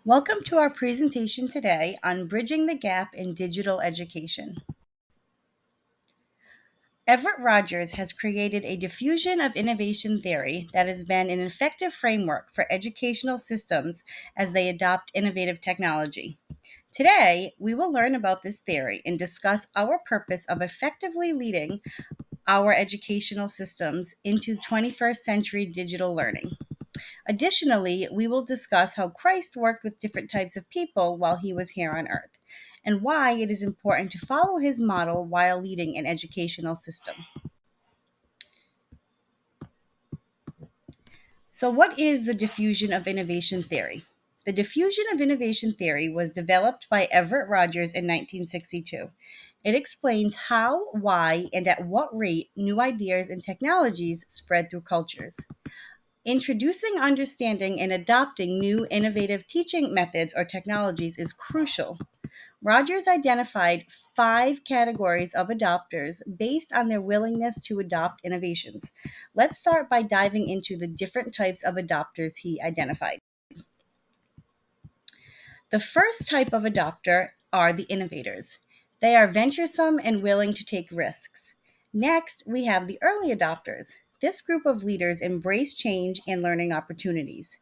Welcome to our presentation today on bridging the gap in digital education. Everett Rogers has created a diffusion of innovation theory that has been an effective framework for educational systems as they adopt innovative technology. Today, we will learn about this theory and discuss our purpose of effectively leading our educational systems into 21st century digital learning. Additionally, we will discuss how Christ worked with different types of people while he was here on earth, and why it is important to follow his model while leading an educational system. So, what is the diffusion of innovation theory? The diffusion of innovation theory was developed by Everett Rogers in 1962. It explains how, why, and at what rate new ideas and technologies spread through cultures. Introducing, understanding, and adopting new innovative teaching methods or technologies is crucial. Rogers identified 5 categories of adopters based on their willingness to adopt innovations. Let's start by diving into the different types of adopters he identified. The first type of adopter are the innovators. They are venturesome and willing to take risks. Next, we have the early adopters. This group of leaders embrace change and learning opportunities.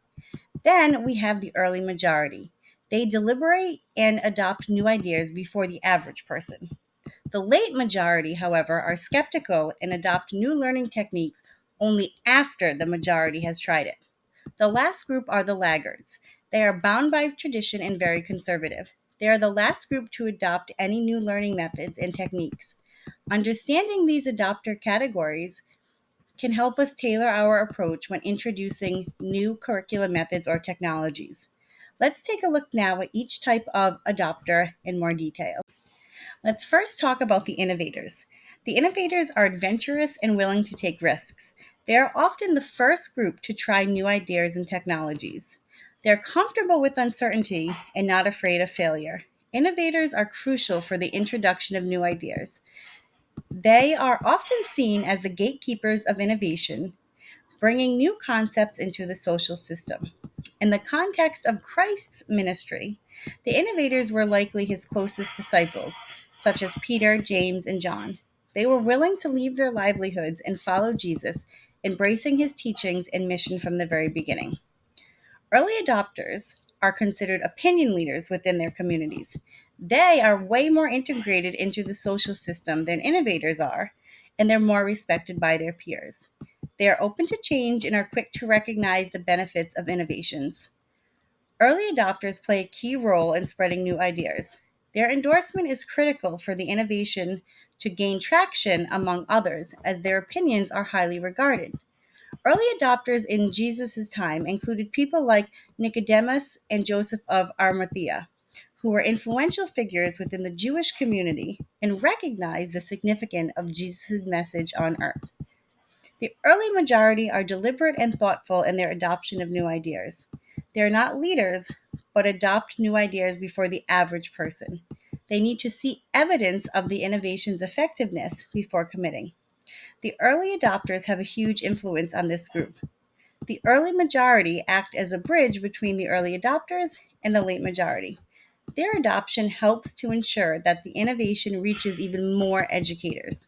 Then we have the early majority. They deliberate and adopt new ideas before the average person. The late majority, however, are skeptical and adopt new learning techniques only after the majority has tried it. The last group are the laggards. They are bound by tradition and very conservative. They are the last group to adopt any new learning methods and techniques. Understanding these adopter categories can help us tailor our approach when introducing new curriculum methods or technologies. Let's take a look now at each type of adopter in more detail. Let's first talk about the innovators. The innovators are adventurous and willing to take risks. They are often the first group to try new ideas and technologies. They're comfortable with uncertainty and not afraid of failure. Innovators are crucial for the introduction of new ideas. They are often seen as the gatekeepers of innovation, bringing new concepts into the social system. In the context of Christ's ministry, the innovators were likely his closest disciples, such as Peter, James, and John. They were willing to leave their livelihoods and follow Jesus, embracing his teachings and mission from the very beginning. Early adopters are considered opinion leaders within their communities. They are way more integrated into the social system than innovators are, and they're more respected by their peers. They are open to change and are quick to recognize the benefits of innovations. Early adopters play a key role in spreading new ideas. Their endorsement is critical for the innovation to gain traction among others, as their opinions are highly regarded. Early adopters in Jesus' time included people like Nicodemus and Joseph of Arimathea, who were influential figures within the Jewish community and recognized the significance of Jesus' message on earth. The early majority are deliberate and thoughtful in their adoption of new ideas. They are not leaders, but adopt new ideas before the average person. They need to see evidence of the innovation's effectiveness before committing. The early adopters have a huge influence on this group. The early majority act as a bridge between the early adopters and the late majority. Their adoption helps to ensure that the innovation reaches even more educators.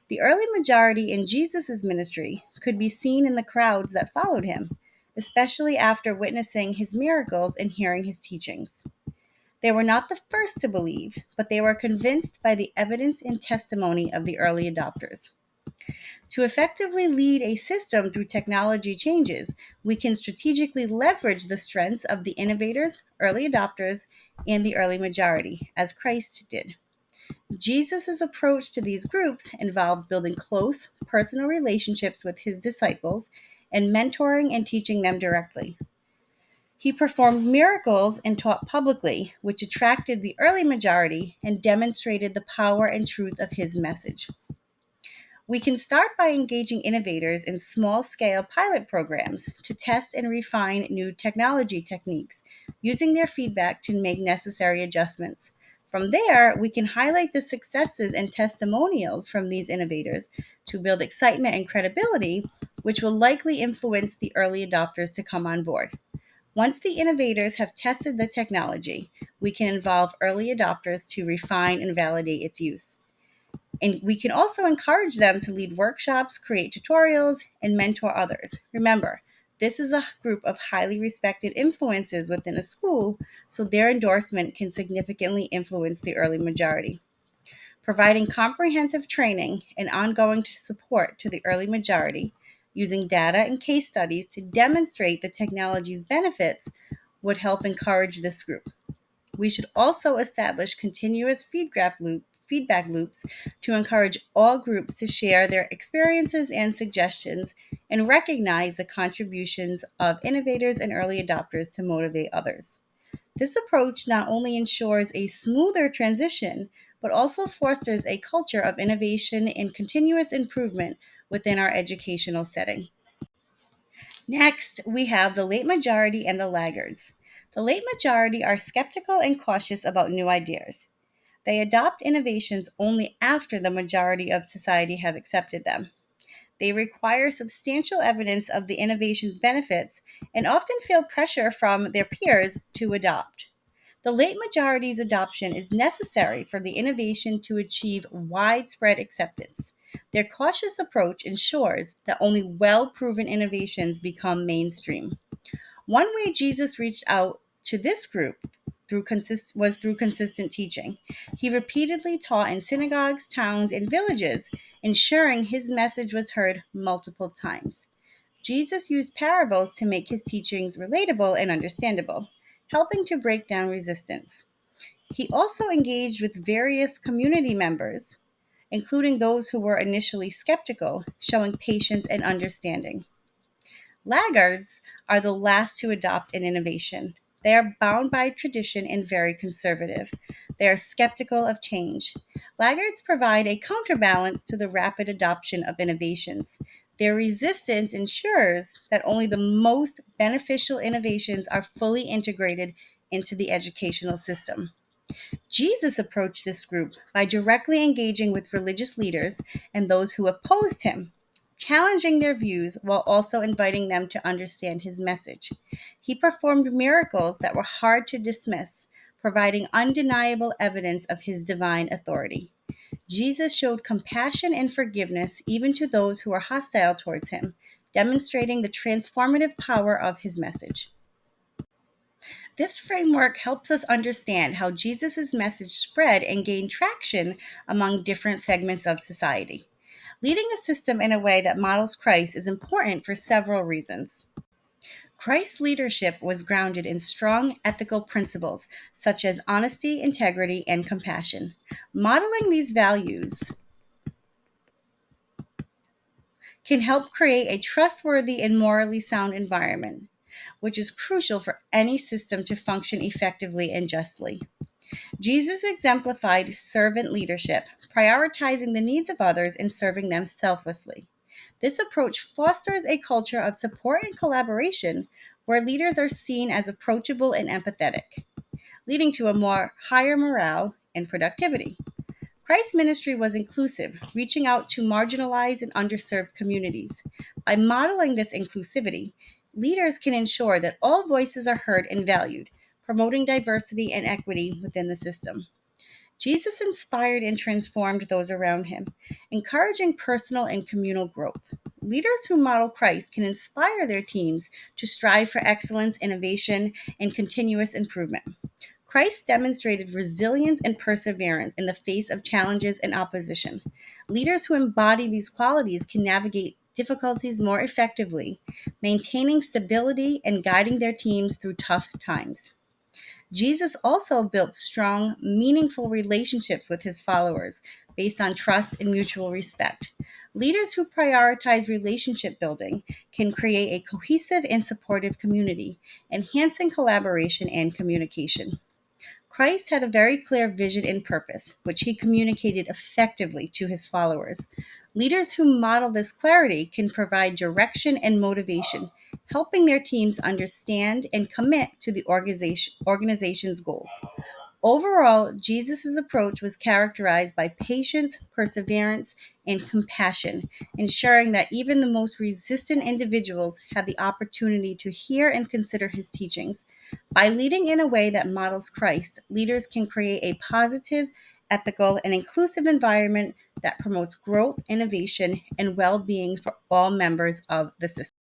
The early majority in Jesus' ministry could be seen in the crowds that followed him, especially after witnessing his miracles and hearing his teachings. They were not the first to believe, but they were convinced by the evidence and testimony of the early adopters. To effectively lead a system through technology changes, we can strategically leverage the strengths of the innovators, early adopters, and the early majority, as Christ did. Jesus' approach to these groups involved building close, personal relationships with his disciples and mentoring and teaching them directly. He performed miracles and taught publicly, which attracted the early majority and demonstrated the power and truth of his message. We can start by engaging innovators in small scale pilot programs to test and refine new technology techniques, using their feedback to make necessary adjustments. From there, we can highlight the successes and testimonials from these innovators to build excitement and credibility, which will likely influence the early adopters to come on board. Once the innovators have tested the technology, we can involve early adopters to refine and validate its use. And we can also encourage them to lead workshops, create tutorials, and mentor others. Remember, this is a group of highly respected influences within a school, so their endorsement can significantly influence the early majority. Providing comprehensive training and ongoing support to the early majority, using data and case studies to demonstrate the technology's benefits, would help encourage this group. We should also establish continuous feedback loops to encourage all groups to share their experiences and suggestions and recognize the contributions of innovators and early adopters to motivate others. This approach not only ensures a smoother transition, but also fosters a culture of innovation and continuous improvement within our educational setting. Next, we have the late majority and the laggards. The late majority are skeptical and cautious about new ideas. They adopt innovations only after the majority of society have accepted them. They require substantial evidence of the innovation's benefits and often feel pressure from their peers to adopt. The late majority's adoption is necessary for the innovation to achieve widespread acceptance. Their cautious approach ensures that only well proven innovations become mainstream. One way Jesus reached out to this group was through consistent teaching. He repeatedly taught in synagogues, towns, and villages, ensuring his message was heard multiple times. Jesus used parables to make his teachings relatable and understandable, helping to break down resistance. He also engaged with various community members, including those who were initially skeptical, showing patience and understanding. Laggards are the last to adopt an innovation. They are bound by tradition and very conservative. They are skeptical of change. Laggards provide a counterbalance to the rapid adoption of innovations. Their resistance ensures that only the most beneficial innovations are fully integrated into the educational system. Jesus approached this group by directly engaging with religious leaders and those who opposed him, challenging their views while also inviting them to understand his message. He performed miracles that were hard to dismiss, providing undeniable evidence of his divine authority. Jesus showed compassion and forgiveness even to those who were hostile towards him, demonstrating the transformative power of his message. This framework helps us understand how Jesus' message spread and gained traction among different segments of society. Leading a system in a way that models Christ is important for several reasons. Christ's leadership was grounded in strong ethical principles such as honesty, integrity, and compassion. Modeling these values can help create a trustworthy and morally sound environment, which is crucial for any system to function effectively and justly. Jesus exemplified servant leadership, prioritizing the needs of others and serving them selflessly. This approach fosters a culture of support and collaboration where leaders are seen as approachable and empathetic, leading to a more higher morale and productivity. Christ's ministry was inclusive, reaching out to marginalized and underserved communities. By modeling this inclusivity, leaders can ensure that all voices are heard and valued, promoting diversity and equity within the system. Jesus inspired and transformed those around him, encouraging personal and communal growth. Leaders who model Christ can inspire their teams to strive for excellence, innovation, and continuous improvement. Christ demonstrated resilience and perseverance in the face of challenges and opposition. Leaders who embody these qualities can navigate difficulties more effectively, maintaining stability and guiding their teams through tough times. Jesus also built strong, meaningful relationships with his followers based on trust and mutual respect. Leaders who prioritize relationship building can create a cohesive and supportive community, enhancing collaboration and communication. Christ had a very clear vision and purpose, which he communicated effectively to his followers. Leaders who model this clarity can provide direction and motivation, helping their teams understand and commit to the organization's goals. Overall, Jesus' approach was characterized by patience, perseverance, and compassion, ensuring that even the most resistant individuals had the opportunity to hear and consider his teachings. By leading in a way that models Christ, leaders can create a positive, ethical, and inclusive environment that promotes growth, innovation, and well being for all members of the system.